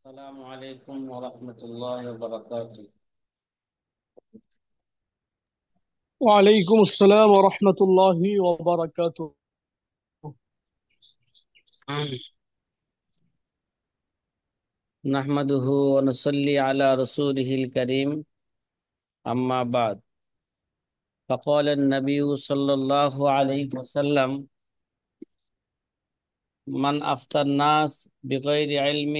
السلام عليكم ورحمة الله وبركاته. وعليكم السلام ورحمة الله وبركاته. نحمده ونصلي على رسوله الكريم. أما بعد، فقال النبي صلى الله عليه وسلم: من أفتى الناس بغير علم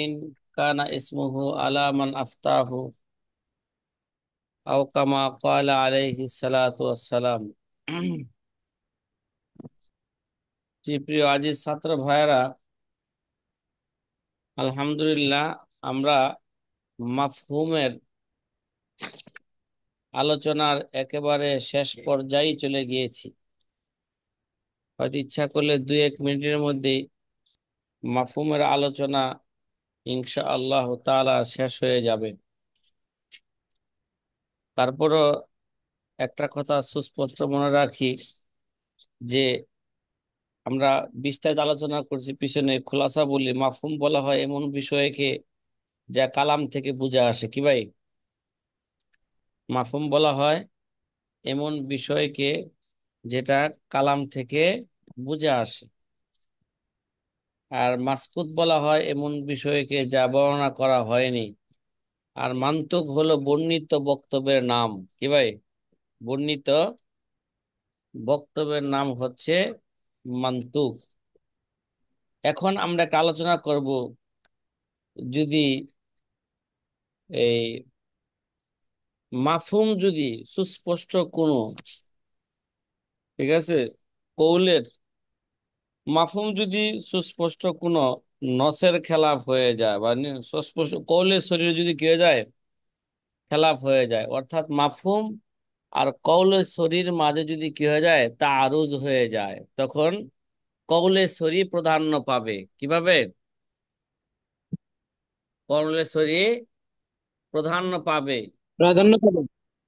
كان اسمه على من أفتاه، أو كما قال عليه الصلاة والسلام. জি প্রিয় আজিজ ছাত্র ভাইরা, আলহামদুলিল্লাহ আমরা মাফহুমের আলোচনার একেবারে শেষ পর্যায়ে চলে গিয়েছি। হয়তো ইচ্ছা করলে 2-1 মিনিটের মধ্যে মাফহুমের আলোচনা ইনশাআল্লাহ তাআলা শেষ হয়ে যাবে। তারপরও একটা কথা সুস্পষ্ট মনে রাখি যে আমরা বিস্তারিত আলোচনা করছি, পিছনে খোলাসা বলি। মাফহুম বলা হয় এমন বিষয়কে যা কালাম থেকে বুঝে আসে। কি ভাই? মাফহুম বলা হয় এমন বিষয়কে যেটা কালাম থেকে বুঝে আসে। আর মাসকুত বলা হয় এমন বিষয়কে যা বর্ণনা করা হয়নি। আর মান্তুক হলো বর্ণিত বক্তব্যের নাম। কি ভাই? বর্ণিত বক্তব্যের নাম হচ্ছে মান্তুক। এখন আমরা একটা আলোচনা করব, যদি এই মাফহুম যদি সুস্পষ্ট কোনো, ঠিক আছে, কৌলের মাফহুম যদি সুস্পষ্ট কোনো নসের খেলাফ হয়ে যায় বা সুস্পষ্ট কৌলের শরীরে যদি কি হয়ে যায়, খেলাফ হয়ে যায়, অর্থাৎ মাফহুম আর কৌলে শরীর মাঝে যদি কি হয়ে যায়, তাআরুজ হয়ে যায়, তখন কৌলে শরী প্রাধান্য পাবে। কিভাবে? কৌলে শরী প্রাধান্য পাবে। প্রাধান্য পাবেন।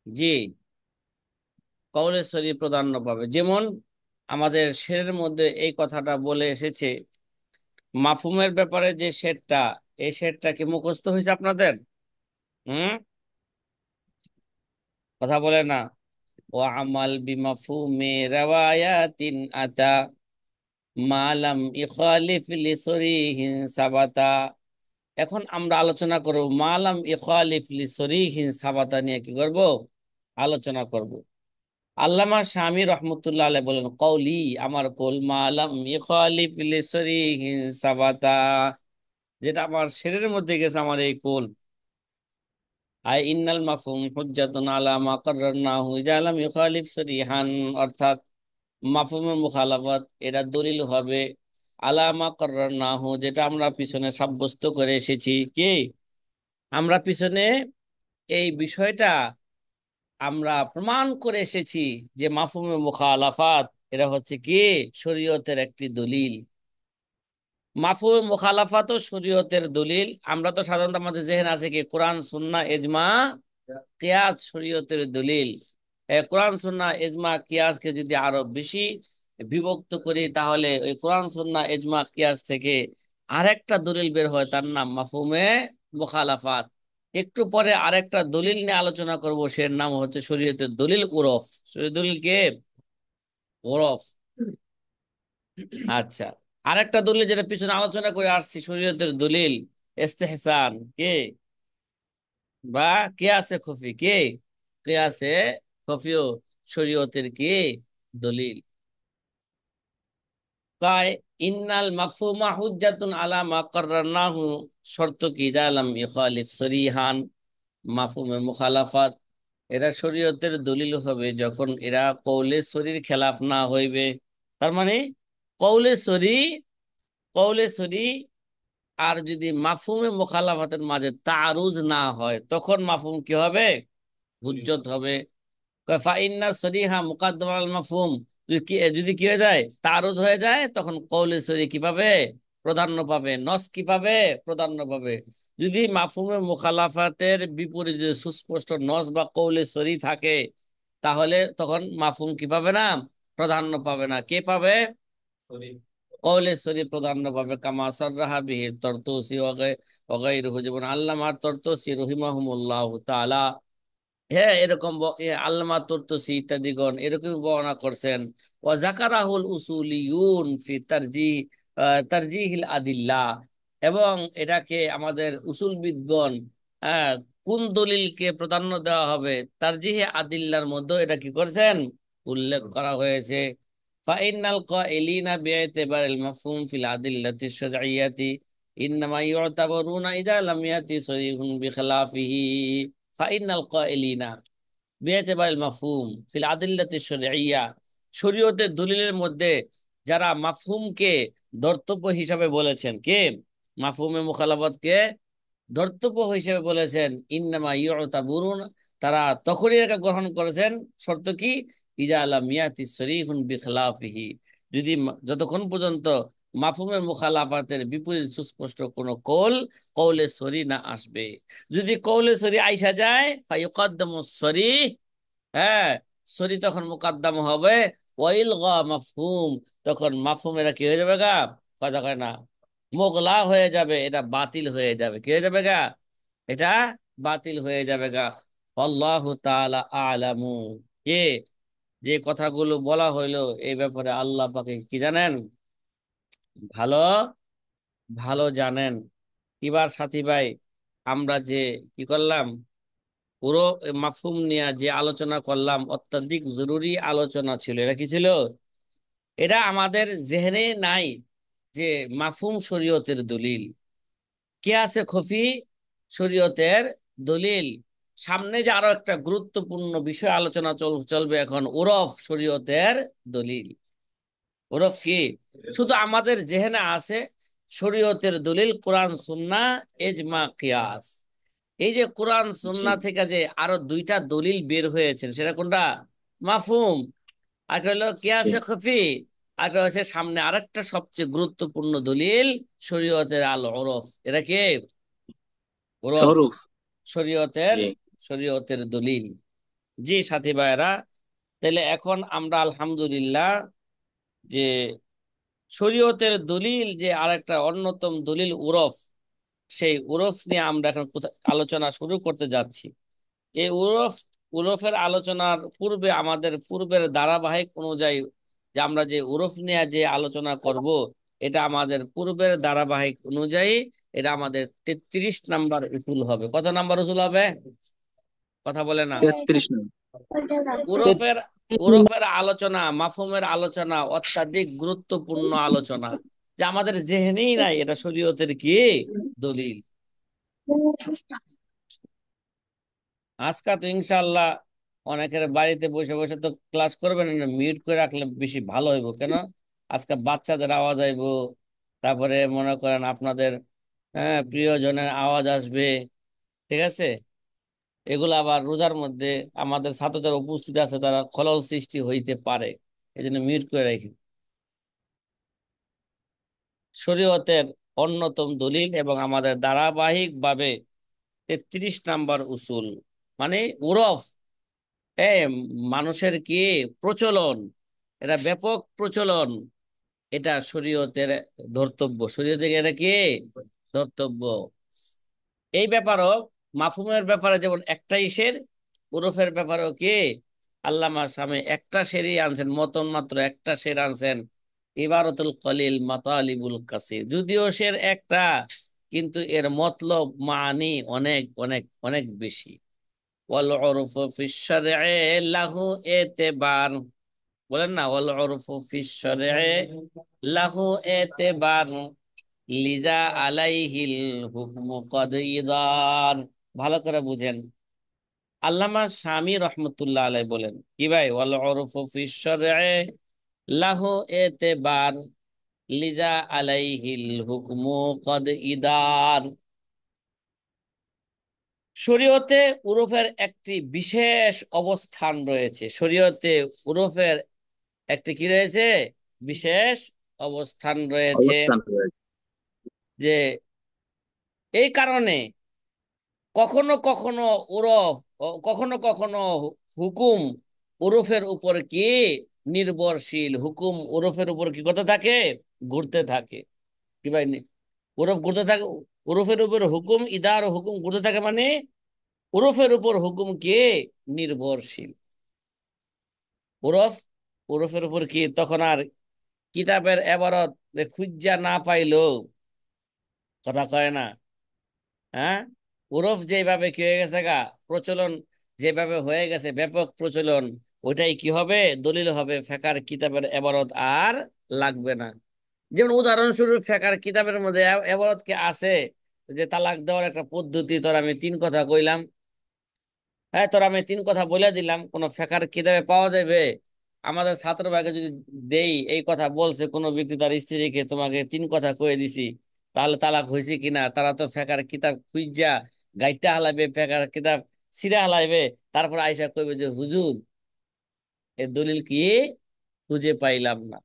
জি, কৌলে শরী প্রাধান্য পাবে। যেমন আমাদের শেরের মধ্যে এই কথাটা বলে এসেছে। মাফহুমের ব্যাপারে যে শেরটা, এই শেরটা কি মুখস্থ হয়েছে আপনাদের? হুম, কথা বলে না। ও আমাল বিমাফহুমি রাওয়ায়াতিন আতা মালাম ইখালিফ লিসরিহিন সাবাতা। এখন আমরা আলোচনা করব মালাম ইখালিফ লিসরিহিন সাবাতা নিয়ে। কি করব? আলোচনা করব। আল্লামা শামী রহমতুল্লাহ আলাইহি বলেন, কওলি, আমার কওল, মালাম ইখালিফ লিসরিহিন সাবাতা, যেটা আমার শেরের মধ্যে গেছে, আমার এই কওল। আই ইন্নাল মাফহুম হুজ্জাতুন আলা মা কাররারনাহু ইযা লাম ইখালিফ সরিহান, অর্থাৎ মাফহুমের মুখালাফাত এটা দলিল হবে আলামা কাররারনাহু, যেটা আমরা পিছনে সাব্যস্ত করে এসেছি। কি? আমরা পিছনে এই বিষয়টা আমরা প্রমাণ করে এসেছি যে মাফহুমে মুখালাফাত এটা হচ্ছে কি, শরীয়তের একটি দলিল। মাফহুমে মুখালাফাত ও শরীয়তের দলিল। আমরা তো সাধারণত আমাদের জেহেন আছে কি, কোরআন সুন্নাহ ইজমা কিয়াস শরীয়তের দলিল। কোরআন সুন্নাহ ইজমা কিয়াসকে যদি আরো বেশি বিভক্ত করি, তাহলে ওই কোরআন সুন্নাহ ইজমা কিয়াস থেকে আরেকটা দলিল বের হয়, তার নাম মাফহুমে মুখালাফাত। একটু পরে আরেকটা দলিল নিয়ে আলোচনা করব, সের নাম হচ্ছে শরীয়তের দলিল উরফ। শরীয়তের দলিল কে? ওরফ। আচ্ছা, আরেকটা দলিল যেটা পিছনে আলোচনা করে আসছি, শরীয়তের দলিল ইস্তেহসান। কে? বা কিয়াসে খফি। কে? কিয়াসে খফিও শরীয়তের কি দলিল। কায় ইন্নাল মাফহুমা হুজ্জাতুন আলা মা কাররারনাহু, শর্ত কি, জালাম ইখালিফ সরিহান, মাফহুমে মুখালাফাত এরা শরীয়তের দলিল হবে যখন এরা কৌলে শরীর খেলাফ না হইবে। তার মানে কৌলে শরী, কৌলে শরী আর যদি মাফহুমে মুখালাফাতের মাঝে তাআরুজ না হয়, তখন মাফহুম কি হবে? হুজ্জত হবে। ফাইন্না সরিহা মুকাদ্দাম আল মাফহুম, যদি কি হয়ে যায়, তারুজ হয়ে যায়, তখন কওলে সরি কি পাবে? প্রাধান্য পাবে। নস কি পাবে? প্রাধান্য পাবে। যদি মাফহুমে মুখালাফাতের বিপরীতে সুস্পষ্ট নস বা কওলে সরি থাকে, তাহলে তখন মাফহুম কি পাবে না? প্রাধান্য পাবে না। কে পাবে? কওলেশ্বরী প্রাধান্যভাবে কামা সররাহা বিহি তরতুসি ওয়াগাইরুহু, যেমন আল্লামা তরতুসি রহিমাহুমুল্লাহ তাআলা, হ্যাঁ এরকম আল্লামা তুর্তুসি ইত্যাদিগণ এরকম বর্ণনা করছেন। ওয়া জাকারাহুল উসুলিয়ুন ফি তারজিহিল আদিল্লা, এবং এটাকে আমাদের উসুলবিদগণ, হ্যাঁ, কোন দলিলকে প্রাধান্য দেওয়া হবে তারজিহে আদিল্লার মধ্যে এটা কি করছেন, উল্লেখ করা হয়েছে। ফাইনাল কাইলিনা বিইতিবারিল মাফহুম ফিল আদিল্লাতি শারঈয়াতি ইন্নামা ইউতাবারুনা ইযা লাম ইয়াতি সরিহুন বিখিলাফিহি। ফাইনাল কাইলিনা বিএতিবারিল মাফহুম ফিল আদিল্লাতি শরঈয়া, শরীয়তের দলিলের মধ্যে যারা মাফহুমকে ধর্তব্য হিসাবে বলেছেন, কে মাফহুমে মুখালাফাতকে ধর্তব্য হিসেবে বলেছেন, ইন্নামা ইউতাবুরুন, তারা তখনই এটাকে গ্রহণ করেছেন, শর্ত কি, ইজা লাম ইয়াতি সরিহুন বিখিলাফিহি, যদি যতক্ষণ পর্যন্ত মাফহুমের মুখালাফাতের বিপরীত সুস্পষ্ট কোন কৌলে সরি না আসবে। যদি কৌলে সরি আইসা যায় ফায়ুকাদ্দামু সরি, হ্যাঁ, সরি তখন মুকাদ্দাম হবে, ওয়াইল গা মাফহুম, তখন মাফহুম এটা কি হয়ে যাবে গা, কথা কয় না, মোগলা হয়ে যাবে, এটা বাতিল হয়ে যাবে, কি হয়ে যাবে গা, এটা বাতিল হয়ে যাবে গা। আল্লাহু তাআলা আলামু, কে, যে কথাগুলো বলা হইলো এই ব্যাপারে আল্লাহ পাকে কি জানেন, ভালো ভালো জানেন। এবার সাথী ভাই, আমরা যে কি করলাম, পুরো মাফহুম নিয়ে যে আলোচনা করলাম, অত্যাধিক জরুরি আলোচনা ছিল। এটা কি ছিল, এটা আমাদের জেহনে নাই যে মাফহুম শরীয়তের দলিল, কে আছে খফি শরীয়তের দলিল। সামনে যে আরো একটা গুরুত্বপূর্ণ বিষয় আলোচনা চলবে এখন, ওরফ শরীয়তের দলিল। ওরফ কি, শুধু আমাদের জেহেনে আছে শরীয়তের দলিল কোরআন সুন্নাহ ইজমা কিয়াস। এই যে কোরআন জি। সুন্নাহ থেকে যে আরো দুইটা দলিল বের হয়েছে, সেটা কোনটা, মাফহুম, আর একটা হলো জি। কিয়াসে খফি, আর একটা হচ্ছে সামনে আরেকটা সবচেয়ে গুরুত্বপূর্ণ দলিল, শরীয়তের আল ওরফ। এটা কি, ওরফ, হরুফ। শরীয়তের, জি। শরীয়তের দলিল। জি সাথী ভাইয়েরা, তাহলে এখন আমরা আলহামদুলিল্লাহ যে শরীয়তের দলিল যে আরেকটা অন্যতম দলিল উরফ, সেই উরফ নিয়ে আমরা এখন আলোচনা শুরু করতে যাচ্ছি। এই উরফের আলোচনার পূর্বে আমাদের পূর্বের ধারাবাহিক অনুযায়ী যে আমরা যে উরফ নিয়ে যে আলোচনা করব, এটা আমাদের পূর্বের ধারাবাহিক অনুযায়ী এটা আমাদের 33 নাম্বার উসুল হবে। কত নাম্বার উসুল হবে, কথা বলে না। 33 নং। উরফের উরফের আলোচনা, মাফহুমের আলোচনা অত্যাধিক গুরুত্বপূর্ণ আলোচনা, যে আমাদের জেহেনেই নাই এটা শরীয়তের কি দলিল। আজকে তো ইনশাল্লাহ অনেকের বাড়িতে বসে বসে তো ক্লাস করবেন না, মিউট করে রাখলে বেশি ভালো হইব। কেন, আজকে বাচ্চাদের আওয়াজ আইব, তারপরে মনে করেন আপনাদের প্রিয়জনের আওয়াজ আসবে, ঠিক আছে, এগুলো আবার রোজার মধ্যে আমাদের ছাত্র যারা উপস্থিত আছে তারা খলল সৃষ্টি হইতে পারে, এই জন্য মিউট করে রাখি। শরীয়তের অন্যতম দলিল এবং আমাদের ধারাবাহিক ভাবে 33 নাম্বার উসুল, মানে উরফ, এ মানুষের কি প্রচলন, এটা ব্যাপক প্রচলন, এটা শরীয়তের ধর্তব্য, শরীয়তের এটা কি ধর্তব্য। এই ব্যাপারও মাফহুমের ব্যাপারে যেমন একটাই শের, উরফের ব্যাপারেও কি আল্লামা স্বামী একটা শেরই আনছেন, মতন মাত্র একটা শের আনছেন, ইবারতুল কলিল মাতালিবুল কাসির, যদিও শের একটা কিন্তু এর মতলব মানি অনেক অনেক অনেক বেশি। ওয়াল উরফু ফিশ শারঈ লাহু এতেবার, বলেন না, ওয়াল উরফু ফিশ শারঈ লাহু এতেবার লিজা আলাইহিল হুকমু কদ ইদার। ভালো করে বুঝেন, আল্লামা শামী রহমতুল্লাহ আলাই বলেন কি ভাই, ওয়াল উরফু ফিশ শারঈ লাহু এতেবার লিজা আলাইহিল হুকমু কদ ইদার। শরীয়তে উরফের একটি বিশেষ অবস্থান রয়েছে, শরীয়তে উরফের একটি কি রয়েছে, বিশেষ অবস্থান রয়েছে। অবস্থান রয়েছে। যে এই কারণে কখনো কখনো উরফ, কখনো কখনো হুকুম উরফের উপর কি নির্ভরশীল। হুকুম ওরফের উপর কি করতে থাকে? ঘুরতে থাকে। কি ভাই, ওরফ ঘুরতে থাকে। ওরফের উপর হুকুম ইদার ও হুকুম ঘুরতে থাকে মানে ওরফের উপর হুকুম কে? নির্ভরশীল। ওরফ, ওরফের উপর কি তখন আর কিতাবের এবারত খুঁজা না পাইলো, কথা কয় না। হ্যাঁ, ওরফ যেভাবে কি হয়ে গেছে গা, প্রচলন যেভাবে হয়ে গেছে, ব্যাপক প্রচলন, ওইটাই কি হবে? দলিল হবে। ফেকার কিতাবের এবারত আর লাগবে না। যেমন উদাহরণস্বরূপ ফেকার কিতাবের মধ্যে এবারত কি আছে যে তালাক দেওয়ার একটা পদ্ধতি, তোর আমি তিন কথা কইলাম। হ্যাঁ, তোর আমি তিন কথা বলে দিলাম, কোন ফেকার কিতাবে পাওয়া যাবে? আমাদের ছাত্র ভাইকে যদি দেই এই কথা বলছে কোনো ব্যক্তি তার স্ত্রীকে, তোমাকে তিন কথা কয়ে দিছি, তাহলে তালাক হয়েছে কিনা, তারা তো ফেকার কিতাব খুঁজা গাইটা হালাইবে, ফেকার কিতাব ছিঁড়া হালাইবে, তারপর আইসা কইবে যে হুজুর এর দলিল কি খুঁজে পাইলাম না।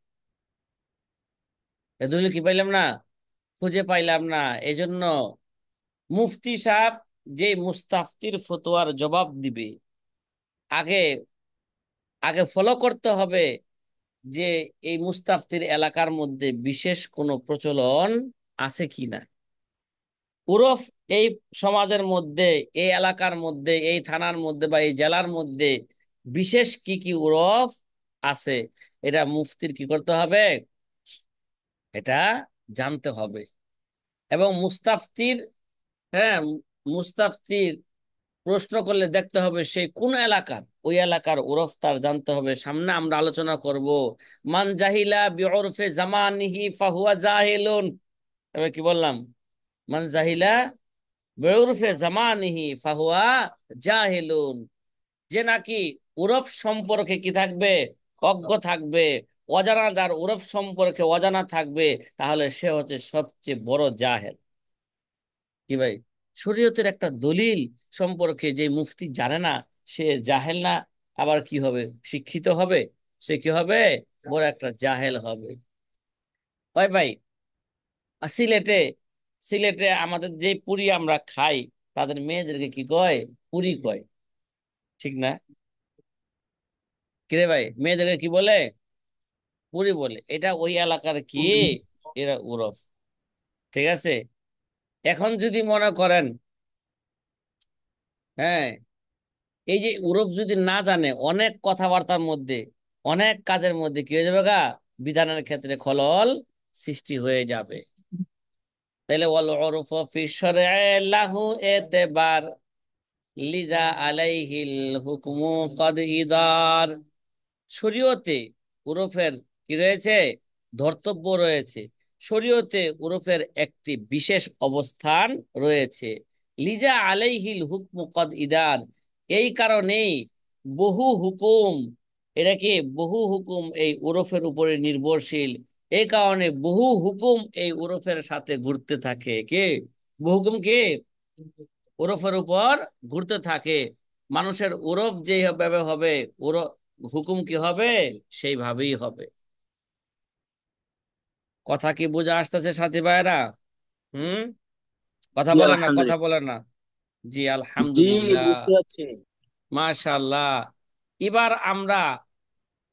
এর দলিল কি পাইলাম না, খুঁজে পাইলাম না। এজন্য মুফতি সাহেব যে মুস্তাফতির ফতোয়ার জবাব দিবে, আগে আগে ফলো করতে হবে যে এই মুস্তাফতির এলাকার মধ্যে বিশেষ কোনো প্রচলন আছে কিনা। উরফ এই সমাজের মধ্যে, এই এলাকার মধ্যে, এই থানার মধ্যে বা এই জেলার মধ্যে বিশেষ কি কি উরফ আছে, এটা মুফতির কি করতে হবে? এটা জানতে হবে। এবং মুস্তাফতির, হ্যাঁ, মুস্তাফতির প্রশ্ন করলে দেখতে হবে সে কোন এলাকার, ওই এলাকার ওরফ তার জানতে হবে। সামনে আমরা আলোচনা করব মান জাহিলা বিউরফে জামানিহি ফাহুয়া জাহিলুন। তবে কি বললাম? মান জাহিলা বিউরফে জামানিহি ফাহুয়া জাহিলুন। যে নাকি ওরফ সম্পর্কে কি থাকবে? অজ্ঞ থাকবে। অজানা, যার ওরফ সম্পর্কে অজানা থাকবে, তাহলে সে হচ্ছে সবচেয়ে বড় জাহেল। কি ভাই, শরীয়তের একটা দলিল সম্পর্কে যে মুফতি জানে না, সে জাহেল না, আবার কি হবে? শিক্ষিত হবে। সে কি হবে? বড় একটা জাহেল হবে। ভাই ভাই, আর সিলেটে, সিলেটে আমাদের যে পুরি আমরা খাই, তাদের মেয়েদেরকে কি কয়? পুরি কয়, ঠিক না? কিরে ভাই, মেয়েদেরকে কি বলে? পুরি বলে। এটা ওই এলাকার কি, এরা ওরফ। ঠিক আছে। এখন যদি মনে করেন, হ্যাঁ, এই যে ওরফ যদি না জানে, অনেক কথাবার্তার মধ্যে, অনেক কাজের মধ্যে কি হয়ে যাবে গা, বিধানের ক্ষেত্রে খলল সৃষ্টি হয়ে যাবে। তাহলে ওয়াল উরফু ফি শরঈ লাহু এতেবার লিজা আলাইহিল হুকমু কদ ইদার। শরীয়তে ওরফের কি রয়েছে? ধর্তব্য রয়েছে। শরীয়তে ওরফের একটি বিশেষ অবস্থান রয়েছে। লিজা আলাইহিল হুকমু কদ ইদার, এই কারণেই বহু হুকুম, এটা কি বহু হুকুম এই ওরফের উপরে নির্ভরশীল। এই কারণে বহু হুকুম এই ওরফের সাথে ঘুরতে থাকে। কে? বহু হুকুম কি ওরফের উপর ঘুরতে থাকে। মানুষের ওরফ যেভাবে হবে, ওরফ হুকুম কি হবে? সেইভাবেই হবে। কথা কি বোঝা আসতেছে সাথী ভাইরা? হুম, কথা জি বলে না, কথা আলহামদুলিল্লাহ। বলে না। জি জি, আলহামদুলিল্লাহ। বুঝতে পারছি। মাশাআল্লাহ। এবার আমরা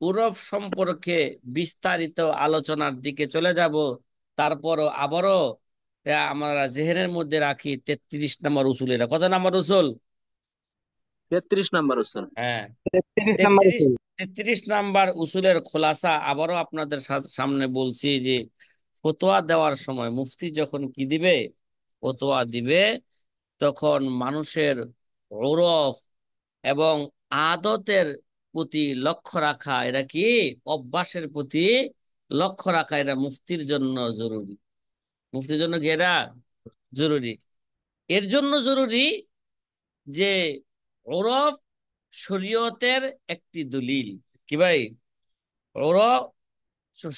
ওরফ সম্পর্কে বিস্তারিত আলোচনার দিকে চলে যাব। তারপরও আবারও আমরা জেহেনের মধ্যে রাখি 33 নম্বর উসুল। এটা কত নম্বর উসুল? 33 নম্বর উসুল। হ্যাঁ, 33 নম্বর 33। উসুল। 33 নাম্বার উসুলের খোলাসা আবারও আপনাদের সামনে বলছি যে ফতোয়া দেওয়ার সময় মুফতি যখন কি দিবে, ফতোয়া দিবে, তখন মানুষের ওরফ এবং আদতের প্রতি লক্ষ্য রাখা, এটা কি অভ্যাসের প্রতি লক্ষ্য রাখা, এটা মুফতির জন্য জরুরি। মুফতির জন্য কি এটা জরুরি? এর জন্য জরুরি যে ওরফ শরীয়তের একটি দলিল। কি ভাই, ওরফ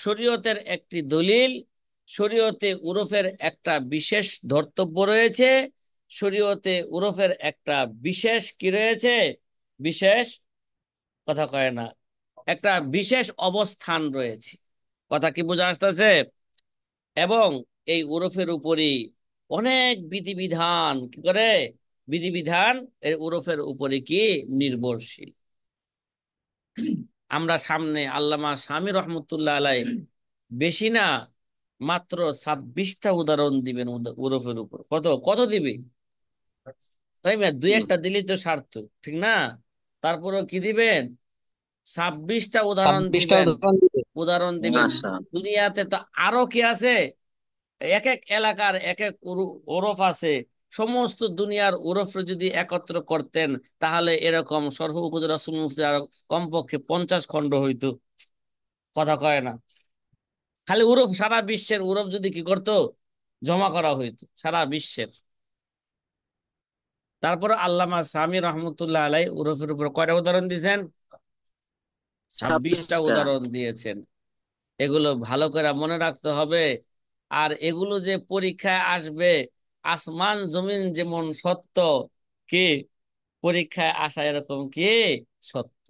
শরীয়তের একটি দলিল। শরীয়তে উরফের একটা বিশেষ ধর্তব্য রয়েছে। শরীয়তে উরফের একটা বিশেষ কি রয়েছে? বিশেষ, কথা কয় না, একটা বিশেষ অবস্থান রয়েছে। কথা কি বোঝা আসতেছে? এবং এই উরফের উপরই অনেক বিধিবিধান কি করে, বিধিবিধান এই উরফের উপরে কি নির্ভরশীল। আমরা সামনে আল্লামা শামী রহমতুল্লাহ আলাই বেশি না, মাত্র 26টা উদাহরণ দিবেন উরফের উপর। কত কত দিবে? তাই না, দুই হুম। একটা দিলেই তো সার্থক, ঠিক না? তারপরেও কি দিবেন? 26টা উদাহরণ 26টা দিবেন। উদাহরণ দিবে। উদাহরণ দিবেন। মাশাআল্লাহ। দুনিয়াতে তো আরো কি আছে, এক এক এলাকার এক এক ওরফ আছে। সমস্ত দুনিয়ার ওরফ যদি একত্র করতেন, তাহলে এরকম সরহ উপজেলা রাসূল মুফতি আর কমপক্ষে 50 খণ্ড হইতো। কথা কয় না? খালি ওরফ, সারা বিশ্বের ওরফ যদি কি করতো, জমা করা হইতো সারা বিশ্বের। তারপর আল্লামা শামী রহমতুল্লাহ আলাই ওরফের উপর কয়টা উদাহরণ দিয়েছেন? 26টা 26টা। উদাহরণ দিয়েছেন। এগুলো ভালো করে মনে রাখতে হবে। আর এগুলো যে পরীক্ষায় আসবে, আসমান জমিন যেমন সত্য, কি পরীক্ষায় আসা এরকম কি সত্য।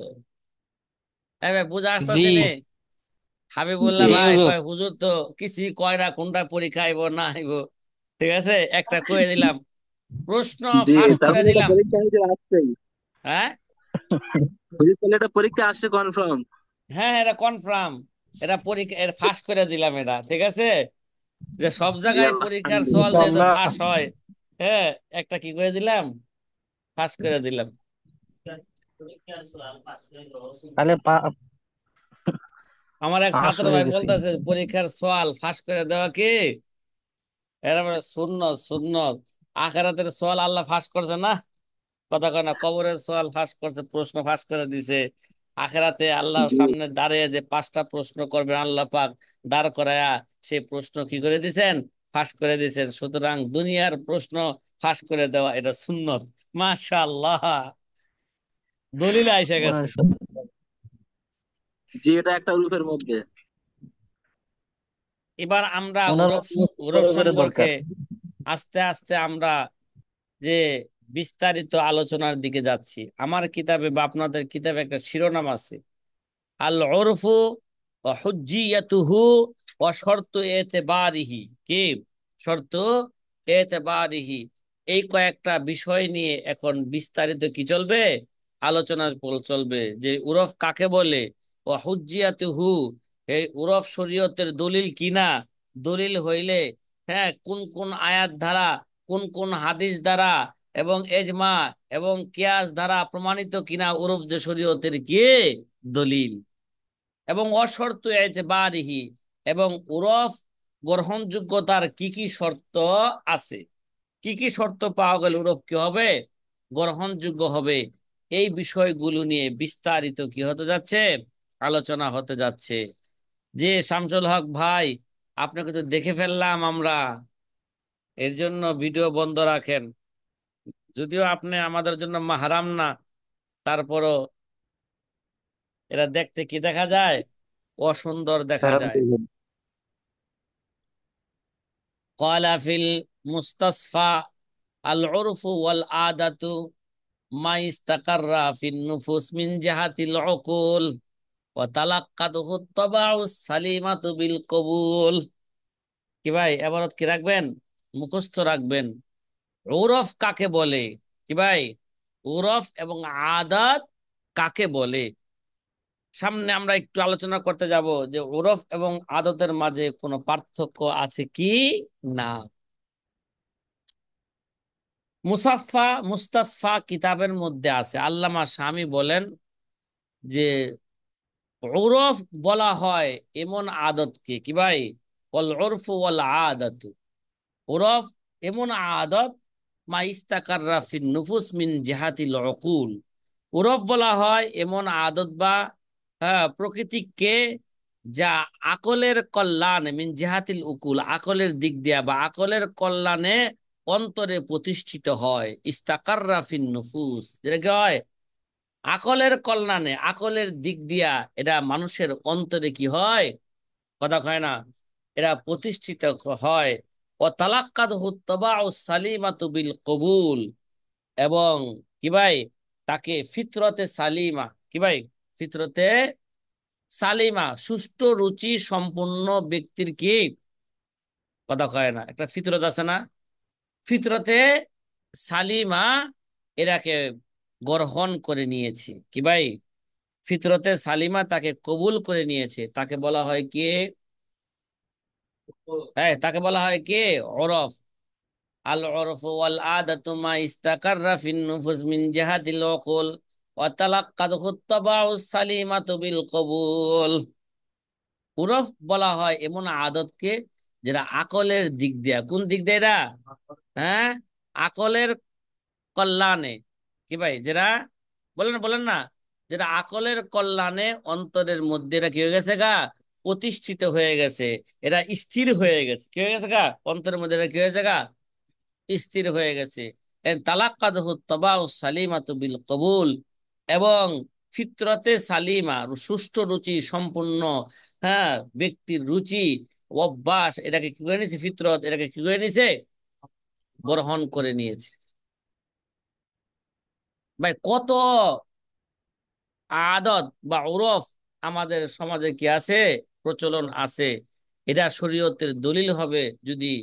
এবার বুঝা জি আসতেছে নে? হাবিবুল্লাহ জি। জি ভাই হুজুর। কয়, হুজুর তো কিছুই কয় না, কোনটা পরীক্ষা আইব না আইব। ঠিক আছে, একটা কয়ে দিলাম, প্রশ্ন জি, ফাঁস করে তাহলে এটা দিলাম। পরীক্ষা হইতে আসছেই। হ্যাঁ, হুজুর, তাহলে এটা পরীক্ষা আসছে কনফার্ম। হ্যাঁ, এটা কনফার্ম। এটা পরীক্ষা, এর ফাঁস করে দিলাম এটা, ঠিক আছে? যে সব জি জায়গায় পরীক্ষার সওয়াল আলহামদুলিল্লাহ। যেহেতু ইনশাআল্লাহ। ফাঁস হয়, হ্যাঁ, একটা কি করে দিলাম, ফাঁস করে দিলাম। তাহলে আমার এক পাস ছাত্র হয়ে ভাই গেছি। বলতেছে, পরীক্ষার সওয়াল ফাঁস করে দেওয়া কি এর মানে সুন্নত? সুন্নত? আখিরাতের সওয়াল আল্লাহ ফাঁস করছে না? কথা কয় না? কবরের সওয়াল ফাঁস করছে, প্রশ্ন ফাঁস করে দিছে। আখিরাতে আল্লাহর জি। সামনে দাঁড়িয়ে যে 5টা প্রশ্ন করবেন আল্লাহ পাক, দাঁড় করায়া সেই প্রশ্ন কি করে দিছেন, ফাঁস করে দিছেন। সুতরাং দুনিয়ার প্রশ্ন ফাঁস করে দেওয়া এটা সুন্নত। মাশাআল্লাহ, দলিল আইসা গেছে। মাশাআল্লাহ। জি, এটা একটা রূপের মধ্যে। এবার আমরা ওনার ওরফ, মতো মুফতি ওরফ করে করে সম্পর্কে দরকার। আস্তে আস্তে আমরা যে বিস্তারিত আলোচনার দিকে যাচ্ছি। আমার কিতাবে বা আপনাদের কিতাবে একটা শিরোনাম আছে, আল উরফু ওয়া হুজ্জিয়াতুহু ওয়া শর্তু ইতিবারিহি। কি শর্ত? ইতিবারিহি। এই কয়েকটা বিষয় নিয়ে এখন বিস্তারিত কি চলবে, আলোচনা চলবে। যে উরফ কাকে বলে, ওয়া হুজ্জিয়াতুহু, এই উরফ শরীয়তের দলিল কিনা, দলিল হইলে হ্যাঁ কোন কোন আয়াত দ্বারা, কোন কোন হাদিস দ্বারা এবং এজমা এবং কিয়াস দ্বারা প্রমাণিত কিনা উরফ যে শরীয়তের কি দলিল। এবং অশর্ত এতেবারিহি, এবং উরফ গ্রহণযোগ্যতার কি কি শর্ত আছে, কি কি শর্ত পাওয়া গেলে উরফ কি হবে, গ্রহণযোগ্য হবে। এই বিষয়গুলো নিয়ে বিস্তারিত কি হতে যাচ্ছে, আলোচনা হতে যাচ্ছে। যে শামসুল হক ভাই, আপনাকে তো দেখে ফেললাম আমরা, এর জন্য ভিডিও বন্ধ রাখেন। যদিও আপনি আমাদের জন্য মাহারাম না, তারপরও এরা দেখতে কি দেখা যায়, অসুন্দর দেখা যায়। আলহামদুলিল্লাহ। قال في المستصفى: العرف والعادة ما استقر في النفوس من جهة العقول وتلقته الطبع السليمة بالقبول। কি ভাই, এবারত কি রাখবেন, মুখস্থ রাখবেন। উরফ কাকে বলে, কি ভাই, উরফ এবং আদাত কাকে বলে। সামনে আমরা একটু আলোচনা করতে যাব যে উরফ এবং আদতের মাঝে কোনো পার্থক্য আছে কি না। মুসাফফা মুস্তাসফা কিতাবের মধ্যে আছে, আল্লামা শামী বলেন যে উরফ বলা হয় এমন আদতকে, কি ভাই, ওয়াল উরফু ওয়াল আদাতু, উরফ এমন আদত মা ইস্তাকাররা ফিন নুফুস মিন জিহাতিল উকুল। উরফ বলা হয় এমন আদত বা হ্যাঁ প্রকৃতিকে, যা আকলের কল্যাণে, মিন জিহাতিল উকুল আকলের দিক দিয়া বা আকলের কল্যাণে অন্তরে প্রতিষ্ঠিত হয়। ইস্তাকাররা ফিন নুফুস, যেটা কি হয়, আকলের কল্যাণে আকলের দিক দিয়া এটা মানুষের অন্তরে কি হয়, কথা কয় না, এরা প্রতিষ্ঠিত হয়। ও তালাক্কাদহু তাবাউ সালিমাতু বিল কবুল, এবং কি ভাই, তাকে ফিতরতে সালিমা, কি ভাই, ফিতরতে সালিমা, সুষ্ঠু রুচি সম্পন্ন ব্যক্তির কি, কথা কয় না, একটা ফিতরত আছে না, ফিতরতে সালিমা এরাকে গ্রহণ করে নিয়েছে, কি ভাই, ফিতরতে সালিমা তাকে কবুল করে নিয়েছে, তাকে বলা হয় কে? হ্যাঁ, তাকে বলা হয় কে? ওরফ। আল ওরফ ওয়াল আদাতু মা ইস্তাকাররা ফিন নুফুস মিন জিহাতিল উকুল ওয়া তালাক্কাতহু তাবাউস সালিমাতু বিল কবুল। উরফ বলা হয় এমন আদতকে যেটা আকলের দিক দিয়া, কোন দিক দিয়ে এটা? হ্যাঁ, আকলের কল্যাণে। কি ভাই, যেটা বলেন বলেন না, যেটা আকলের কল্যাণে অন্তরের মধ্যে এটা কি হয়ে গেছে গা, প্রতিষ্ঠিত হয়ে গেছে, এটা স্থির হয়ে গেছে। কি হয়ে গেছে গা, অন্তরের মধ্যে এটা কি হয়েছে গা, স্থির হয়ে গেছে। তালাক্কাদহু তাবাউ সালিমাতু বিল কবুল। এবং ফিতরতে সালিমা, সুষ্ঠু রুচি সম্পূর্ণ, হ্যাঁ, ব্যক্তির রুচি অভ্যাস এটাকে কি করে নিয়েছে, ফিতরত এটাকে কি করে নিয়েছে, গ্রহণ করে নিয়েছে। ভাই কত আদত বা উরফ আমাদের সমাজে কি আছে, প্রচলন আছে। এটা শরীয়তের দলিল হবে যদি,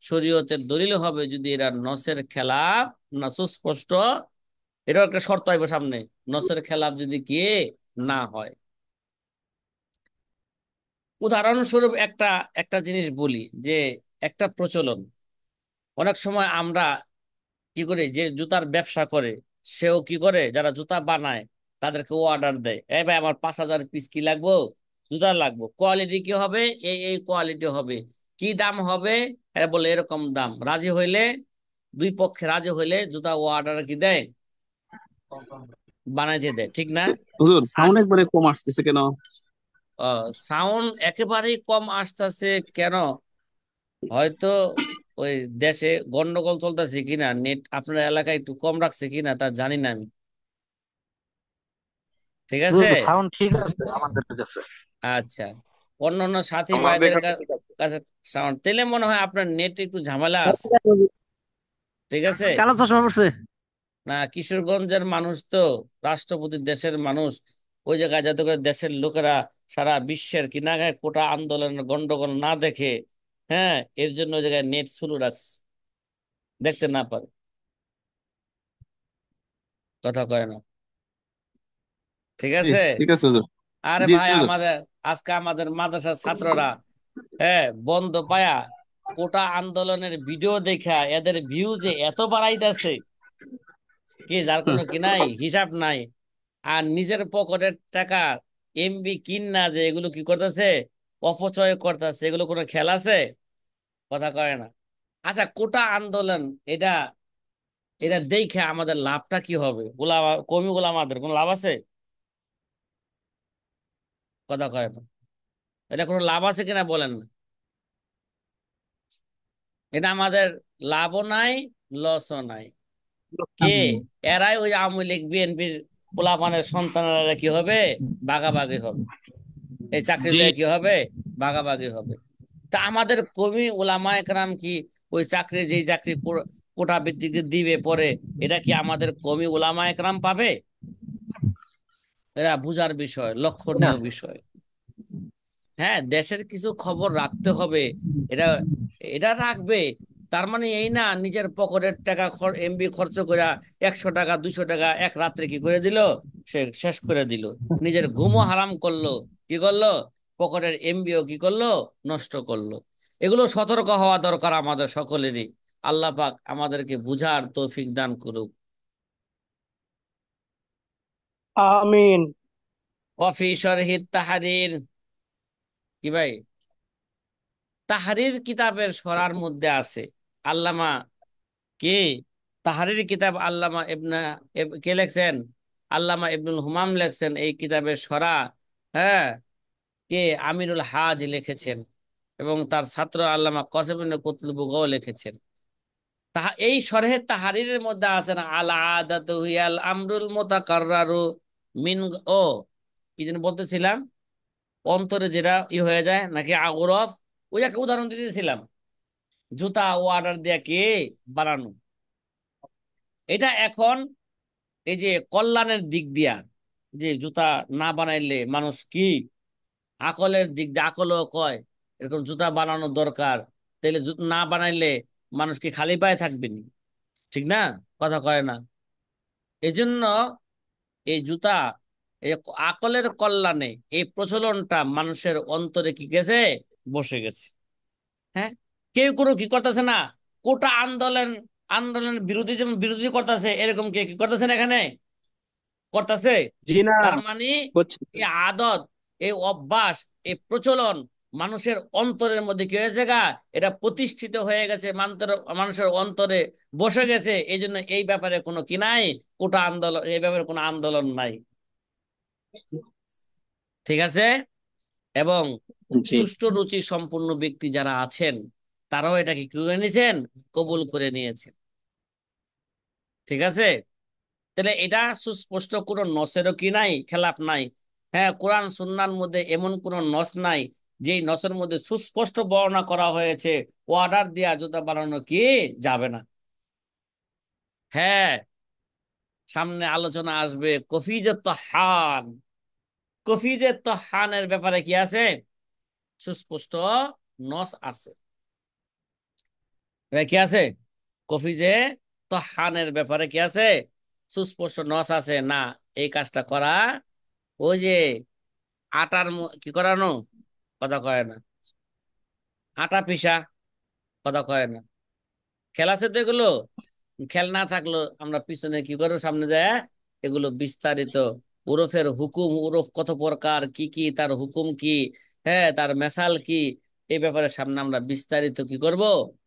শরীয়তের দলিল হবে যদি এরা নসের খেলাফ, না সুস্পষ্ট, এটা একটা শর্ত হবে সামনে, নসের খেলাফ যদি কি না হয়। উদাহরণস্বরূপ একটা একটা জিনিস বলি, যে একটা প্রচলন, অনেক সময় আমরা কি করি, যে জুতার ব্যবসা করে সেও কি করে, যারা জুতা বানায় তাদেরকে অর্ডার দেয়, এই ভাই আমার 5,000 পিস কি লাগবো, জুতা লাগবো, কোয়ালিটি কি হবে, এই কোয়ালিটি হবে, কি দাম হবে, এরা বলে এরকম দাম, রাজি হইলে, দুই পক্ষে রাজি হইলে জুতা অর্ডার কি দেয়, বানাইতে দেয়, ঠিক না? হুজুর সাউন্ড আচ্ছা, একবারে কম আসতেছে কেন? সাউন্ড একেবারেই কম আসতেছে কেন? হয়তো ওই দেশে গন্ডগোল চলতেছে কিনা, নেট আপনার এলাকায় একটু কম রাখছে কিনা তা জানি না আমি। ঠিক আছে। হুজুর সাউন্ড ঠিক আছে আমাদের কাছে। আচ্ছা, অন্য অন্য সাথী আমাদের ভাইদের কাছে ঠিক আছে। কাছে সাউন্ড, তাহলে মনে হয় আপনার নেট একটু ঝামেলা আছে। ঠিক আছে। কালো চশমা পড়ছে। না, কিশোরগঞ্জের মানুষ তো, রাষ্ট্রপতি দেশের মানুষ, ওই জায়গায় যাতে করে দেশের লোকেরা সারা বিশ্বের কিনাগায় কোটা আন্দোলনের গন্ডগোল না দেখে, হ্যাঁ, এর জন্য ওই জায়গায় নেট শুরু রাখছে, দেখতে না পারে, কথা কয় না। ঠিক জি, আছে। ঠিক আছে হুজুর। আরে জি ভাই, হুজুর। আমাদের আজকে আমাদের মাদ্রাসার ছাত্ররা, হ্যাঁ, বন্ধ পায়া কোটা আন্দোলনের ভিডিও দেখা এদের ভিউ যে এত বাড়াইতেছে, কি যার কোনো কি নাই, হিসাব নাই। আর নিজের পকেটের টাকা এমবি কিন না যে এগুলো কি করতেছে, অপচয় করতেছে, এগুলো কোনো খেল আছে, কথা কয় না। আচ্ছা, কোটা আন্দোলন, এটা এটা দেখে আমাদের লাভটা কি হবে, কমি আমাদের কোনো লাভ আছে, কথা কয় না। এটা কোনো লাভ আছে কিনা বলেন না। এটা আমাদের লাভও নাই, লসও নাই। কে? এরাই ওই আওয়ামী লীগ বিএনপির পোলাপানের সন্তানেরা কি হবে, ভাগাভাগি হবে, এই চাকরি জি। দেয় কি হবে, ভাগাভাগি হবে। তা আমাদের কমি ওলামা একরাম কি ওই চাকরি, যেই চাকরি কোটা ভিত্তিতে দিবে পরে, এটা কি আমাদের কমি ওলামা একরাম পাবে? এরা বুঝার বিষয়, না। লক্ষণীয় বিষয়। হ্যাঁ, দেশের কিছু খবর রাখতে হবে, এটা এটা রাখবে। তার মানে এই না নিজের পকেটের টাকা এমবি খরচ করে 100 টাকা 200 টাকা এক রাত্রে কি করে দিল, সে শেষ করে দিল, নিজের ঘুমও হারাম করলো, কি করলো, পকেটের এমবিও কি করলো, নষ্ট করলো। এগুলো সতর্ক হওয়া দরকার আমাদের সকলেরই। আল্লাহ পাক আমাদেরকে বুঝার তৌফিক দান করুক। আমিন। ওয়াফি শরহিত তাহারির, কি ভাই, তাহারির কিতাবের সরার মধ্যে আছে, আল্লামা কে, তাহারির কিতাব আল্লামা কে লেখছেন, আল্লামা ইবনুল হুমাম লেখছেন এই কিতাবের সরা। হ্যাঁ, কে? আমিরুল হাজ লিখেছেন, এবং তার ছাত্র আল্লামা কাসিম ইবনে কুতলুবুগাও লিখেছেন। এই শরহে তাহারিরের মধ্যে আছেন আল আদাতু হিয়াল আমরুল মুতাকাররারু মিন, ও কি যেন বলতেছিলাম, অন্তরে যেটা হয়ে যায় নাকি আগরফ, ওই একটা উদাহরণ দিতেছিলাম, জুতা ও অর্ডার দেয়া কে, বানানো। এটা এখন এই যে কল্যাণের দিক দিয়া, যে জুতা না বানাইলে মানুষ কি, আকলের দিক দিয়ে আকলও কয় এরকম জুতা বানানো দরকার, তাইলে না বানাইলে মানুষ কি খালি পায়ে থাকবেনি, ঠিক না, কথা কয় না। এজন্য এই জুতা, এই যে আকলের কল্যাণে এই প্রচলনটা মানুষের অন্তরে কি গেছে, বসে গেছে। হ্যাঁ, কেউ কোনো কি করতেছে না, কোটা আন্দোলন, আন্দোলনের বিরোধী যেমন বিরোধী করতেছে, এরকম কে কি করতেছেন এখানে, করতেছে। জি না, তার মানে করছি তো। এই আদত, এই অভ্যাস, এই প্রচলন মানুষের অন্তরের মধ্যে কি হয়েছে গা, এটা প্রতিষ্ঠিত হয়ে গেছে, মানুষের অন্তরে বসে গেছে। এই জন্য এই ব্যাপারে কোনো কি নাই, কোটা আন্দোলন, এই ব্যাপারে কোনো আন্দোলন নাই। ঠিক আছে। এবং জি। সুষ্ঠু রুচি সম্পূর্ণ ব্যক্তি যারা আছেন, তারাও এটাকে কি করে নিয়েছেন, কবুল করে নিয়েছেন। ঠিক আছে। তাহলে এটা সুস্পষ্ট কোনো নসেরও কি নাই, খেলাপ নাই। হ্যাঁ, কোরআন সুন্নাহর মধ্যে এমন কোনো নস নাই যেই নসের মধ্যে সুস্পষ্ট বর্ণনা করা হয়েছে অর্ডার দিয়া জুতা বানানো কি যাবে না। হ্যাঁ, সামনে আলোচনা আসবে কফিজে তাহান। কফিজে তাহানের ব্যাপারে কি আছে, সুস্পষ্ট নস আছে। কি আছে, কফিজে তাহানের ব্যাপারে কি আছে, সুস্পষ্ট নস আছে না। এই কাজটা করা, ওই যে কি করানো, কথা কয় না, আটা পিসা, কথা কয় না। খেলা আছে তো এগুলো, খেল না থাকলো আমরা পিছনে কি করবো, সামনে যায় এগুলো বিস্তারিত উরফের হুকুম, উরফ কত প্রকার, কি কি তার হুকুম কি, হ্যাঁ তার মেসাল কি, এই ব্যাপারে সামনে আমরা বিস্তারিত কি করব,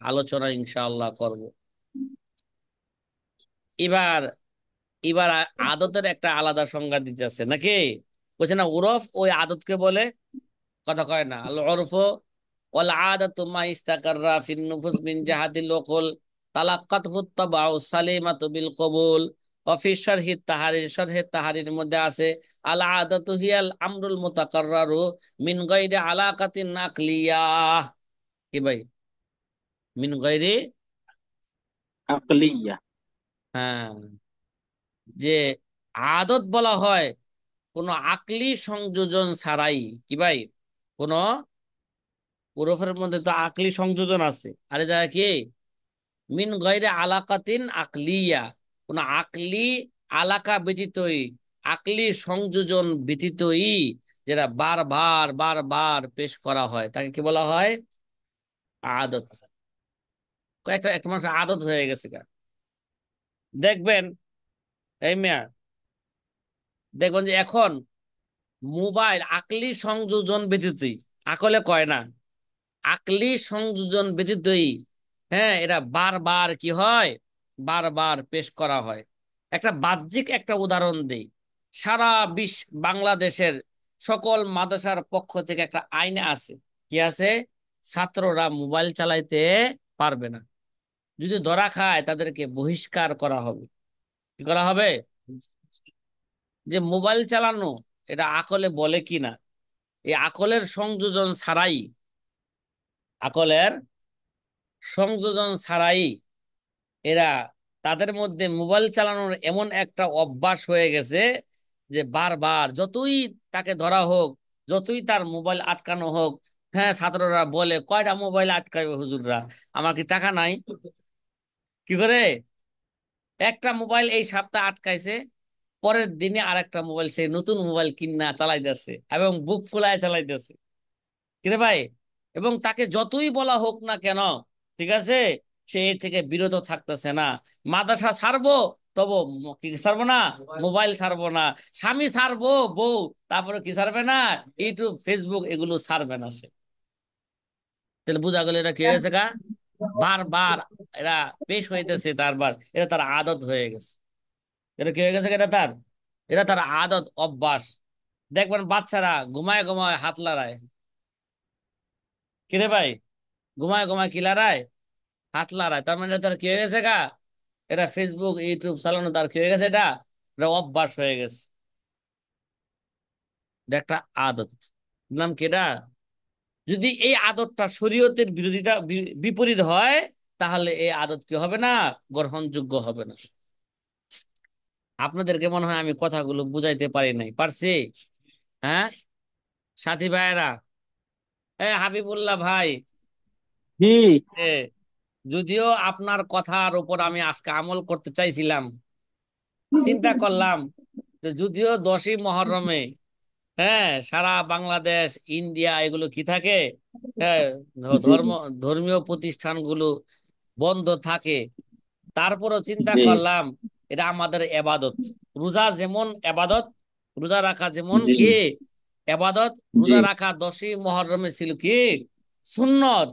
আলোচনা ইনশাআল্লাহ করব। এবার এবার আদতের একটা আলাদা সংজ্ঞা দিতে আছে নাকি, বলছে না উরফ ওই আদতকে বলে, কথা কয় না, আল উরফ ওয়াল আদাতু মা ইস্তাকাররা ফিন নুফুস মিন জাহাদিল উকুল তালাক্কাতহু তাবাউ সালিমাতু বিল কবুল। ওয়া ফি শারহি তাহারির মধ্যে আছে আল আদাতু হিয়াল আমরুল মুতাকাররারু মিন গায়রি আলাকাতিন নাকলিয়াহ। কি ভাই, মিন গায়রি, আকলিয়া। হ্যাঁ, যে আদত বলা হয় কোন আকলি সংযোজন ছাড়াই। কি ভাই, কোন ওরফের মধ্যে তো আকলি সংযোজন আছে, আরে যারা কি মিন গয়রে আলাকাতিন আকলিয়া, কোন আকলি আলাকা ব্যতীতই, আকলি সংযোজন ব্যতীতই যেটা বারবার বারবার পেশ করা হয় তাকে কি বলা হয়, আদত। কয়েকটা একটা মানুষ আদত হয়ে গেছে গা। দেখবেন, এই মেয়া, দেখবেন যে এখন মোবাইল আকলি সংযোজন ব্যতীতই, আকলে কয় না, আকলি সংযোজন ব্যতীতই, হ্যাঁ এটা বারবার কি হয়, বারবার পেশ করা হয়। একটা বাহ্যিক একটা উদাহরণ দেই। সারা বাংলাদেশের সকল মাদ্রাসার পক্ষ থেকে একটা আইন আছে, কি আছে, ছাত্ররা মোবাইল চালাইতে পারবে না। যদি ধরা খায় তাদেরকে বহিষ্কার করা হবে। কি করা হবে, যে মোবাইল চালানো এটা আকলে বলে কিনা, এই আকলের সংযোজন ছাড়াই, আকলের সংযোজন ছাড়াই এরা, তাদের মধ্যে মোবাইল চালানোর এমন একটা অভ্যাস হয়ে গেছে যে বারবার যতই তাকে ধরা হোক, যতই তার মোবাইল আটকানো হোক, হ্যাঁ ছাত্ররা বলে কয়টা মোবাইল আটকাবে হুজুররা, আমার কি টাকা নাই, কি করে একটা মোবাইল এই সপ্তাহ আটকাইছে, পরের দিনে আরেকটা মোবাইল, সেই নতুন মোবাইল কিনা চালাইতেছে এবং বুক ফুলায় চালাইতেছে। কিরে ভাই, এবং তাকে যতই বলা হোক না কেন, ঠিক আছে, সে এর থেকে বিরত থাকতেছে না। মাদ্রাসা ছাড়বো, তবু কি ছাড়বো না, মোবাইল ছাড়বো না। স্বামী ছাড়বো, বউ, তারপরে কি ছাড়বে না, ইউটিউব ফেসবুক এগুলো ছাড়বে না সে। তাহলে বোঝা গেল এটা কি হয়েছে গা, বারবার এরা পেশ হইতেছে, তারবার এটা তার আদত হয়ে গেছে। এটা কি হয়ে গেছে, এটা তার, এটা তার আদত, অভ্যাস। দেখবেন বাচ্চারা ঘুমায় ঘুমায় হাত লড়ায়। কিরে ভাই, ঘুমায় ঘুমায় কি লড়ায়, হাত লড়ায়। তার মানে তার কি হয়ে গেছে গা, এটা ফেসবুক ইউটিউব চালানো তার কি হয়ে গেছে, এটা এটা অভ্যাস হয়ে গেছে। এটা একটা আদত, নাম কি এটা। যদি এই আদতটা শরীয়তের বিরোধিতা বিপরীত হয়, তাহলে এই আদত কি হবে না, গ্রহণযোগ্য হবে না। আপনাদেরকে মনে হয় আমি কথাগুলো বুঝাইতে পারি নাই, পারছি? হ্যাঁ, সাথী ভাইয়েরা, হাবিবুল্লাহ ভাই, জি। এ, যদিও আপনার কথার উপর আমি আজকে আমল করতে চাইছিলাম, চিন্তা করলাম তো যদিও 10ই মহরমে, হ্যাঁ, সারা বাংলাদেশ, ইন্ডিয়া এগুলো কি থাকে, হ্যাঁ, জি ধর্ম ধর্মীয় প্রতিষ্ঠানগুলো বন্ধ থাকে, তারপরও চিন্তা জি করলাম এটা আমাদের এবাদত। রোজা যেমন এবাদত, রোজা রাখা যেমন জি কি এবাদত, জি রোজা রাখা 10ই মহরমে ছিল কি সুন্নত।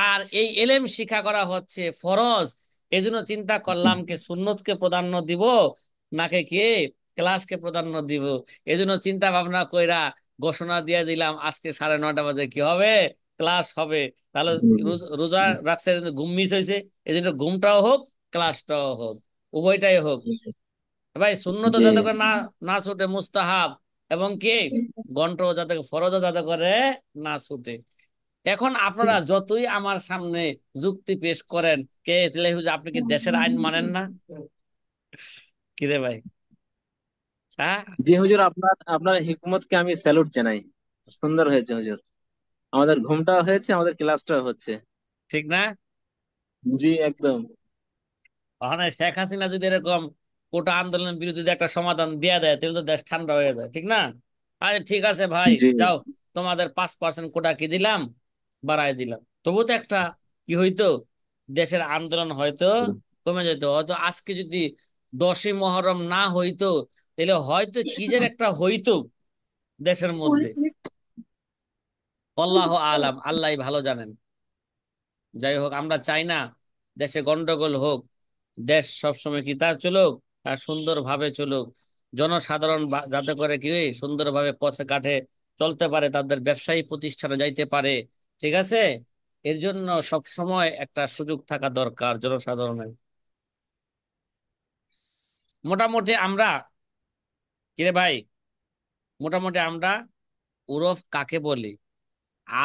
আর এই এলেম শিক্ষা করা হচ্ছে ফরজ। এই জন্য চিন্তা করলাম কি সুন্নতকে প্রাধান্য দিব নাকি কি ক্লাসকে প্রাধান্য দিব। এই জন্য চিন্তা ভাবনা কইরা ঘোষণা দিয়ে দিলাম আজকে 9:30 বাজে কি হবে, ক্লাস হবে। তাহলে জি রোজা রাখছে, ঘুম মিস হয়েছে, এই জন্য ঘুমটাও হোক, ক্লাসটাও হোক, উভয়টাই হোক। ভাই সুন্নত জি যাতে করে না না ছুটে মুস্তাহাব, এবং কি ঘন্টাও যাতে, ফরজও যাতে করে না ছুটে। এখন আপনারা যতই আমার সামনে যুক্তি পেশ করেন, কে তাহলে হুজুর আপনি কি দেশের আইন মানেন না? কিরে ভাই, হ্যাঁ? জি হুজুর, আপনার আপনার হিকমতকে আমি স্যালুট জানাই। সুন্দর হয়েছে হুজুর। আমাদের ঘুমটাও হয়েছে, আমাদের ক্লাসটাও হচ্ছে। ঠিক না? জি একদম। ওখানে শেখ হাসিনা যদি এরকম কোটা আন্দোলনের বিরুদ্ধে যদি একটা সমাধান দেয়া দেয়, তাহলে তো দেশ ঠান্ডা হয়ে যায়, ঠিক না? আরে ঠিক আছে ভাই, জি যাও, তোমাদের 5% কোটা কি দিলাম, বাড়াই দিলাম, তবু তো একটা কি হইতো, দেশের আন্দোলন হয়তো কমে যেত। হয়তো আজকে যদি 10ই মহরম না হইতো, তাহলে হয়তো কি যেন একটা হইতো দেশের মধ্যে। আল্লাহ আলাম, আল্লাহ ভালো জানেন। যাই হোক, আমরা চাই না দেশে গন্ডগোল হোক। দেশ সবসময় কি তার চলুক, আর সুন্দরভাবে চলুক। জনসাধারণ যাতে করে কি সুন্দরভাবে পথে ঘাটে চলতে পারে, তাদের ব্যবসায়ী প্রতিষ্ঠানে যাইতে পারে, ঠিক আছে? এর জন্য সব সময় একটা সুযোগ থাকা দরকার জনসাধারণের। মোটামুটি আমরা, কিরে ভাই, মোটামুটি আমরা উরফ কাকে বলি,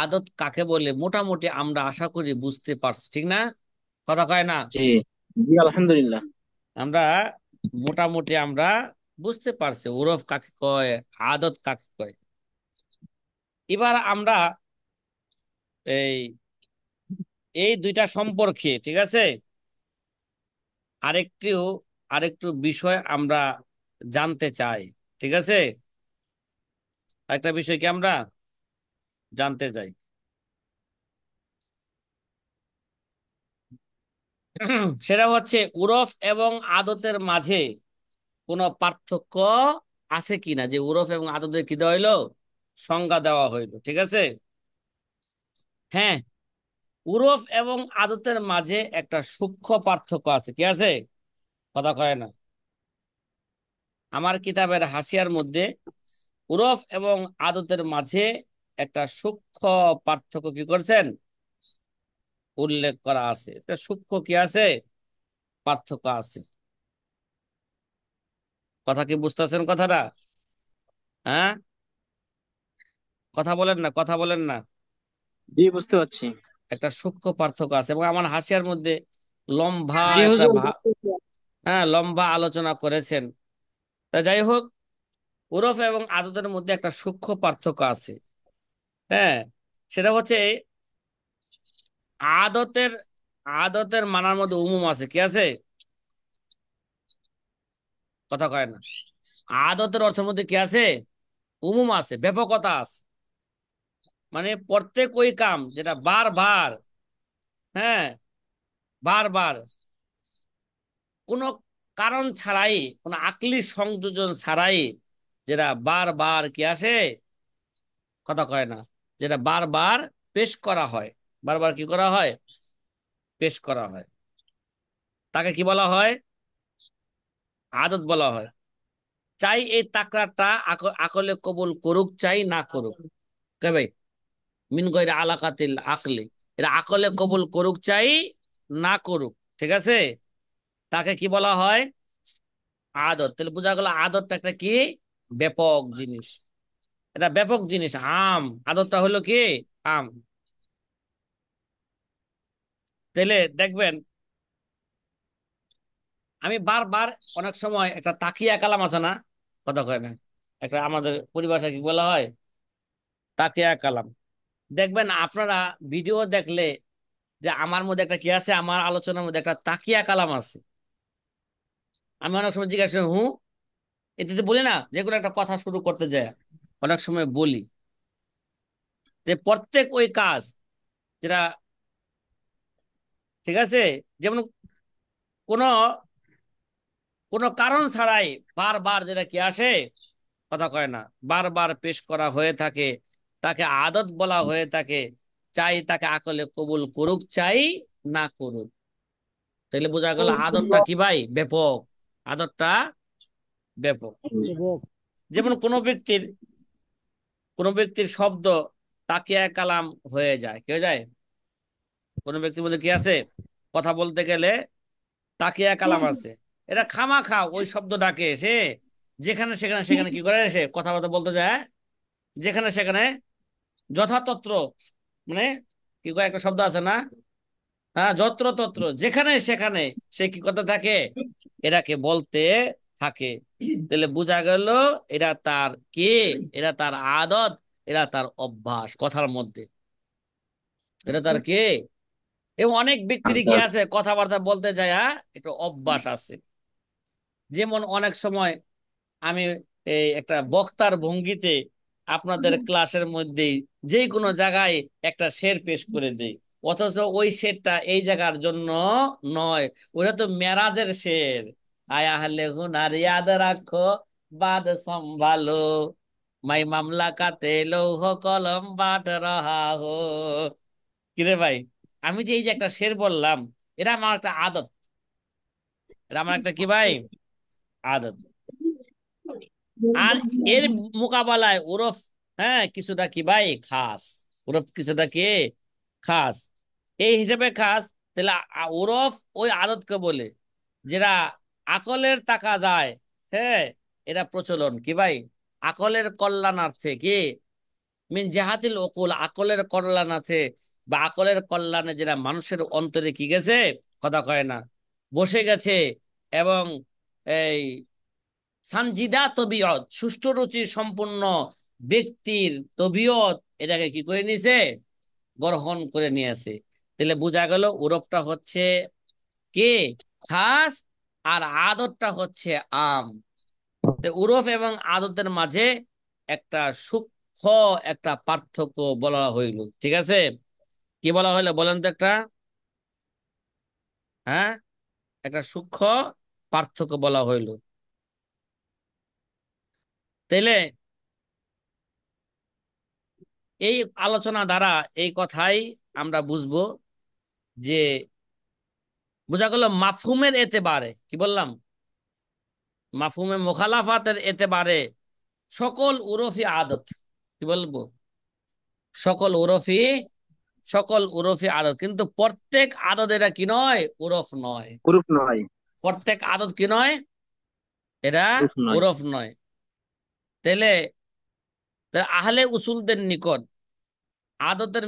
আদত কাকে বলে, মোটামুটি আমরা আশা করি বুঝতে পারছি, ঠিক না? কথা কয় না? জি জি আলহামদুলিল্লাহ। আমরা মোটামুটি আমরা বুঝতে পারছি ওরফ কাকে কয়, আদত কাকে কয়। এবার আমরা এই এই দুইটা সম্পর্কে, ঠিক আছে, আরেকটু আরেকটু বিষয় আমরা জানতে চাই, ঠিক আছে? একটা বিষয় কি আমরা জানতে চাই। সেটা হচ্ছে উরফ এবং আদতের মাঝে কোনো পার্থক্য আছে কিনা, যে উরফ এবং আদতের কি দেওয়া হইলো, সংজ্ঞা দেওয়া হইলো, ঠিক আছে? হ্যাঁ, উরফ এবং আদতের মাঝে একটা সূক্ষ্ম পার্থক্য আছে, কি আছে? কথা কয় না। আমার কিতাবের হাসিয়ার মধ্যে উরফ এবং আদতের মাঝে একটা সূক্ষ্ম পার্থক্য কি করছেন, উল্লেখ করা আছে। একটা সূক্ষ্ম কি আছে, পার্থক্য আছে। কথা কি বুঝতেছেন কথাটা? হ্যাঁ, কথা বলেন না, কথা বলেন না। জি বুঝতে পারছি। একটা সূক্ষ্ম পার্থক্য আছে, এবং আমার হাসিয়ার মধ্যে লম্বা জি একটা হুজুর বুঝতেছি। হ্যাঁ, লম্বা আলোচনা করেছেন। তা যাই হোক, উরফ এবং আদতের মধ্যে একটা সূক্ষ্ম পার্থক্য আছে। হ্যাঁ, সেটা হচ্ছে আদতের আদতের মানার মধ্যে উমুম আছে, কি আছে? কথা কয় না। আদতের অর্থের মধ্যে কি আছে, উমুম আছে, ব্যাপকতা আছে। মানে প্রত্যেক ওই কাম যেটা বারবার, হ্যাঁ, বারবার কোনো কারণ ছাড়াই, কোনো আকলি সংযোজন ছাড়াই, যেটা বারবার কি আসে, কথা কয় না, যেটা বারবার পেশ করা হয়, বারবার কি করা হয়, পেশ করা হয়, তাকে কি বলা হয়, আদত বলা হয়। চাই এই তাকরারটা আকলে কবুল করুক, চাই না করুক, কে ভাই, মিন গয়রে আলাকাতিল আকলি, এটা আকলে কবুল করুক চাই না করুক, ঠিক আছে, তাকে কি বলা হয়, আদত। তাহলে বোঝা গেল আদতটা একটা কি ব্যাপক জিনিস, এটা ব্যাপক জিনিস, আম। আদতটা হলো কি আম। তাহলে দেখবেন, আমি বারবার, অনেক সময় একটা তাকিয়া কালাম আছে না, কথা কয় না, একটা আমাদের পরিভাষায় কি বলা হয়, তাকিয়া কালাম। দেখবেন আপনারা ভিডিও দেখলে যে আমার মধ্যে একটা কি আছে, আমার আলোচনার মধ্যে একটা তাকিয়া কালাম আছে। আমি অনেক সময় জিজ্ঞাসা করি, হুঁ, এতে তো বলি না, যে কোনো একটা কথা শুরু করতে যায় অনেক সময় বলি যে প্রত্যেক ওই কাজ যেটা, ঠিক আছে, যেমন কোন কোন কারণ ছাড়াই বারবার যেটা কি আসে, কথা কয় না, বারবার পেশ করা হয়ে থাকে, তাকে আদত বলা হয়ে থাকে। চাই তাকে আকলে কবুল করুক, চাই না করুক। তাহলে বোঝা গেল আদতটা কি ভাই, ব্যাপক। আদতটা ব্যাপক। যেমন কোনো ব্যক্তির শব্দ তাকিয়া কালাম হয়ে যায়, কি হয়ে যায়? কোনো ব্যক্তির মধ্যে কি আছে, কথা বলতে গেলে তাকিয়া কালাম আছে। এটা খামাখা ওই শব্দটাকে সে যেখানে সেখানে সেখানে কি করে, সে কথাবার্তা বলতে যায়, যেখানে সেখানে যথাতত্র, মানে কি কয় একটা শব্দ আছে না, হ্যাঁ, যত্রতত্র, যেখানে সেখানে সে কি করতে থাকে, এটাকে বলতে থাকে। তাহলে বোঝা গেল এটা তার কি, এটা তার আদত, এটা তার অভ্যাস কথার মধ্যে, এটা তার কি। এবং অনেক ব্যক্তির কি আছে, কথাবার্তা বলতে যায় একটু অভ্যাস আছে। যেমন অনেক সময় আমি এই একটা বক্তার ভঙ্গিতে আপনাদের ক্লাসের মধ্যেই যে কোনো জায়গায় একটা শের পেশ করে দেই, অথচ ওই শেরটা এই জায়গার জন্য নয়, ওটা তো মেরাজের শের। আয়া হলে হুনার ইয়াদ রাখো, বাদ সম্ভালো, মাই মামলা কাতে লৌহ কলম বাট রাহা হো। কিরে ভাই, আমি যে এই যে একটা শের বললাম, এটা আমার একটা আদত, এটা আমার একটা কি ভাই, আদত। আর এর মোকাবেলায় ওরফ, হ্যাঁ, কিছুটা কি ভাই খাস, ওরফ কিছুটা কি খাস, এই হিসেবে খাস। তাহলে ওরফ ওই আদতকে বলে, যেটা আকলের তাকা যায়, হ্যাঁ, এটা প্রচলন কি ভাই, আকলের কল্যাণার্থে কি, মিন জাহাতিল ওকুল, আকলের কল্যাণার্থে বা আকলের কল্যাণে, যেটা মানুষের অন্তরে কি গেছে, কথা কয় না, বসে গেছে। এবং এই সানজিদা তবিয়ত, সুষ্ঠু রুচি সম্পূর্ণ ব্যক্তির তবিয়ত এটাকে কি করে নিয়েছে, গ্রহণ করে নিয়েছে। তাহলে বোঝা গেল ওরফটা হচ্ছে কে, খাস, আর আদতটা হচ্ছে আম। তো উরফ এবং আদতের মাঝে একটা সূক্ষ্ম একটা পার্থক্য বলা হইল, ঠিক আছে? কি বলা হইলো বলেন তো একটা, হ্যাঁ, একটা সূক্ষ্ম পার্থক্য বলা হইলো। তাইলে এই আলোচনা দ্বারা এই কথাই আমরা বুঝবো যে, বোঝা গেল মাফহুমের এতেবারে, কি বললাম, মাফহুমে মুখালাফাতের এতেবারে সকল উরফি আদত, কি বলবো, সকল উরফি, সকল উরফি আদত, কিন্তু প্রত্যেক আদত এটা কি নয়, উরফ নয়। গ্রুপ নয়। প্রত্যেক আদত কি নয়, এটা গ্রুপ নয়। উরফ নয়। তাহলে তাহলে আহলে উসুলদের নিকট আদতের